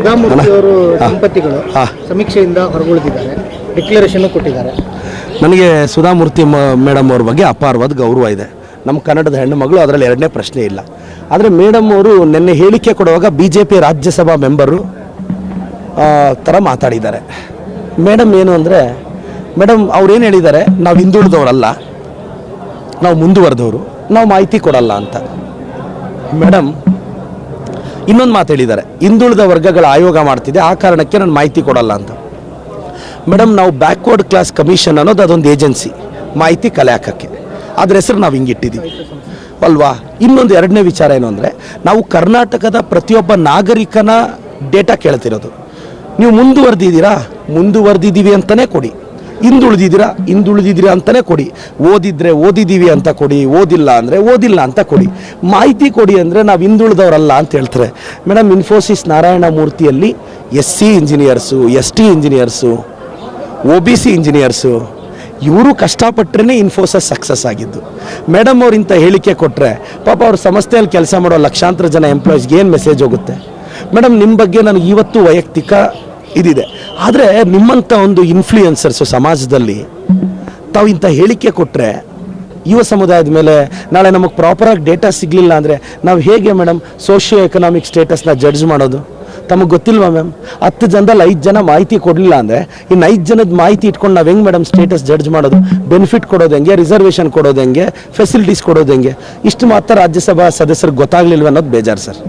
ಸುಧಾಮೂರ್ತಿ ಅವರು ದಂಪತಿಗಳು ಸಮೀಕ್ಷೆಯಿಂದ ಹೊರಗುಳಿದಿದ್ದಾರೆ, ಡಿಕ್ಲರೇಷನ್ ಕೊಟ್ಟಿದ್ದಾರೆ. ನನಗೆ ಸುಧಾಮೂರ್ತಿ ಮೇಡಮ್ ಅವ್ರ ಬಗ್ಗೆ ಅಪಾರವಾದ ಗೌರವ ಇದೆ. ನಮ್ಮ ಕನ್ನಡದ ಹೆಣ್ಣು ಮಗಳು, ಅದರಲ್ಲಿ ಎರಡನೇ ಪ್ರಶ್ನೆ ಇಲ್ಲ. ಆದರೆ ಮೇಡಮ್ ಅವರು ನಿನ್ನೆ ಹೇಳಿಕೆ ಕೊಡುವಾಗ BJP ರಾಜ್ಯಸಭಾ ಮೆಂಬರು ಥರ ಮಾತಾಡಿದ್ದಾರೆ. ಮೇಡಮ್ ಏನು ಅಂದರೆ, ಮೇಡಮ್ ಅವ್ರೇನು ಹೇಳಿದ್ದಾರೆ, ನಾವು ಹಿಂದುಳಿದವರಲ್ಲ, ನಾವು ಮುಂದುವರೆದವರು, ನಾವು ಮಾಹಿತಿ ಕೊಡಲ್ಲ ಅಂತ. ಮೇಡಮ್ ಇನ್ನೊಂದು ಮಾತು ಹೇಳಿದ್ದಾರೆ, ಹಿಂದುಳಿದ ವರ್ಗಗಳ ಆಯೋಗ ಮಾಡ್ತಿದೆ, ಆ ಕಾರಣಕ್ಕೆ ನಾನು ಮಾಹಿತಿ ಕೊಡಲ್ಲ ಅಂತ. ಮೇಡಮ್, ನಾವು ಬ್ಯಾಕ್ವರ್ಡ್ ಕ್ಲಾಸ್ ಕಮಿಷನ್ ಅನ್ನೋದು ಅದೊಂದು ಏಜೆನ್ಸಿ, ಮಾಹಿತಿ ಕಲೆ ಹಾಕೋಕ್ಕೆ. ಅದ್ರ ಹೆಸರು ನಾವು ಹಿಂಗಿಟ್ಟಿದ್ದೀವಿ ಅಲ್ವಾ. ಇನ್ನೊಂದು ಎರಡನೇ ವಿಚಾರ ಏನು ಅಂದರೆ, ನಾವು ಕರ್ನಾಟಕದ ಪ್ರತಿಯೊಬ್ಬ ನಾಗರಿಕನ ಡೇಟಾ ಕೇಳ್ತಿರೋದು. ನೀವು ಮುಂದುವರೆದಿದ್ದೀವಿ ಅಂತಲೇ ಕೊಡಿ, ಹಿಂದುಳಿದಿದ್ದೀರಾ ಅಂತಲೇ ಕೊಡಿ, ಓದಿದ್ರೆ ಓದಿದ್ದೀವಿ ಅಂತ ಕೊಡಿ, ಓದಿಲ್ಲ ಅಂದರೆ ಓದಿಲ್ಲ ಅಂತ ಕೊಡಿ, ಮಾಹಿತಿ ಕೊಡಿ ಅಂದರೆ ನಾವು ಹಿಂದುಳಿದವರಲ್ಲ ಅಂತ ಹೇಳ್ತಾರೆ. ಮೇಡಮ್, ಇನ್ಫೋಸಿಸ್ ನಾರಾಯಣ ಮೂರ್ತಿಯಲ್ಲಿ SC engineers, ST engineers, OBC engineers, ಇವರು ಕಷ್ಟಪಟ್ಟರೆ ಇನ್ಫೋಸಿಸ್ ಸಕ್ಸಸ್ ಆಗಿದ್ದು. ಮೇಡಮ್ ಅವ್ರು ಇಂಥ ಹೇಳಿಕೆ ಕೊಟ್ಟರೆ ಪಾಪ ಅವ್ರ ಸಂಸ್ಥೆಯಲ್ಲಿ ಕೆಲಸ ಮಾಡೋ ಲಕ್ಷಾಂತರ ಜನ ಎಂಪ್ಲಾಯೀಸ್ಗೆ ಏನು ಮೆಸೇಜ್ ಹೋಗುತ್ತೆ? ಮೇಡಮ್, ನಿಮ್ಮ ಬಗ್ಗೆ ನನಗೆ ಇವತ್ತು ವೈಯಕ್ತಿಕ ಇದಿದೆ. ಆದರೆ ನಿಮ್ಮಂಥ ಒಂದು ಇನ್ಫ್ಲೂಯೆನ್ಸರ್ಸು ಸಮಾಜದಲ್ಲಿ ತಾವು ಇಂಥ ಹೇಳಿಕೆ ಕೊಟ್ಟರೆ ಯುವ ಸಮುದಾಯದ ಮೇಲೆ ನಾಳೆ ನಮಗೆ ಪ್ರಾಪರಾಗಿ ಡೇಟಾ ಸಿಗಲಿಲ್ಲ ಅಂದರೆ ನಾವು ಹೇಗೆ ಮೇಡಮ್ ಸೋಷಿಯೋ ಎಕನಾಮಿಕ್ ಸ್ಟೇಟಸ್ನ ಜಡ್ಜ್ ಮಾಡೋದು? ತಮಗೆ ಗೊತ್ತಿಲ್ವಾ ಮ್ಯಾಮ್? 10 ಜನದಲ್ಲಿ 5 ಜನ ಮಾಹಿತಿ ಕೊಡಲಿಲ್ಲ ಅಂದರೆ ಇನ್ನು 5 ಜನದ ಮಾಹಿತಿ ಇಟ್ಕೊಂಡು ನಾವು ಹೆಂಗೆ ಮೇಡಮ್ ಸ್ಟೇಟಸ್ ಜಡ್ಜ್ ಮಾಡೋದು? ಬೆನಿಫಿಟ್ ಕೊಡೋದು ಹೆಂಗೆ, ರಿಸರ್ವೇಷನ್ ಕೊಡೋದು ಹೆಂಗೆ, ಫೆಸಿಲಿಟೀಸ್ ಕೊಡೋದು ಹೆಂಗೆ? ಇಷ್ಟು ಮಾತ್ರ ರಾಜ್ಯಸಭಾ ಸದಸ್ಯರಿಗೆ ಗೊತ್ತಾಗಲಿಲ್ವ ಅನ್ನೋದು ಬೇಜಾರು ಸರ್.